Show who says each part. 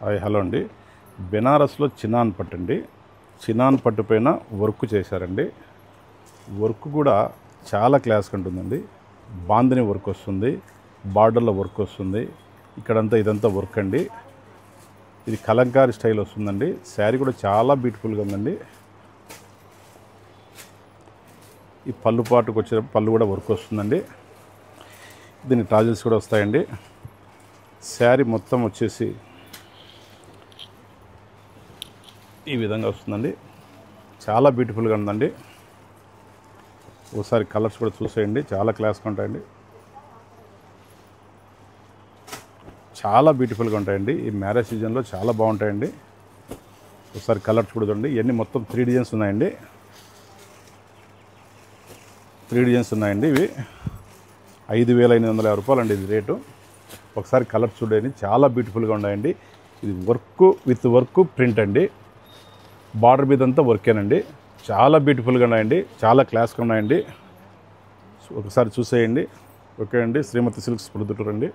Speaker 1: Hi hello అండి. బెనారస్లో chinon పట్టు అండి. చినాన్ పట్టు పైన వర్క్ చేశారండి. వర్క్ కూడా చాలా క్లాస్గా ఉంటుందండి. బాందిని వర్క్ వస్తుంది, బార్డర్లో వర్క్ వస్తుంది. ఇక్కడంతా ఇదంతా వర్క్ అండి. ఇది కలంకారీ స్టైల్ వస్తుందండి. శారీ కూడా చాలా బ్యూటిఫుల్గా ఉందండి. ఈ పళ్ళు పాటుకు వచ్చే పళ్ళు కూడా వర్క్ వస్తుందండి. దీని టాజిల్స్ కూడా వస్తాయండి. శారీ మొత్తం వచ్చేసి ఈ విధంగా వస్తుందండి. చాలా బ్యూటిఫుల్గా ఉందండి. ఒకసారి కలర్స్ కూడా చూసేయండి, చాలా క్లాస్గా ఉంటాయండి. చాలా బ్యూటిఫుల్గా ఉంటాయండి. ఈ మ్యారేజ్ సీజన్లో చాలా బాగుంటాయండి. ఒకసారి కలర్స్ కూడా చూడండి. ఇవన్నీ మొత్తం 3 డిజైన్స్ ఉన్నాయండి. 3 డిజైన్స్ ఉన్నాయండి. ఇవి 5,850 రూపాయలు అండి ఇది రేటు. ఒకసారి కలర్స్ చూడండి, చాలా బ్యూటిఫుల్గా ఉన్నాయండి. ఇది వర్క్ విత్ వర్క్ ప్రింట్ అండి. బార్డర్ మీద అంతా వర్కేనండి. చాలా బ్యూటిఫుల్గా ఉన్నాయండి, చాలా క్లాస్గా ఉన్నాయండి. ఒకసారి చూసేయండి. ఓకే అండి. శ్రీమతి సిల్క్స్ ప్రొద్దుటూరు అండి.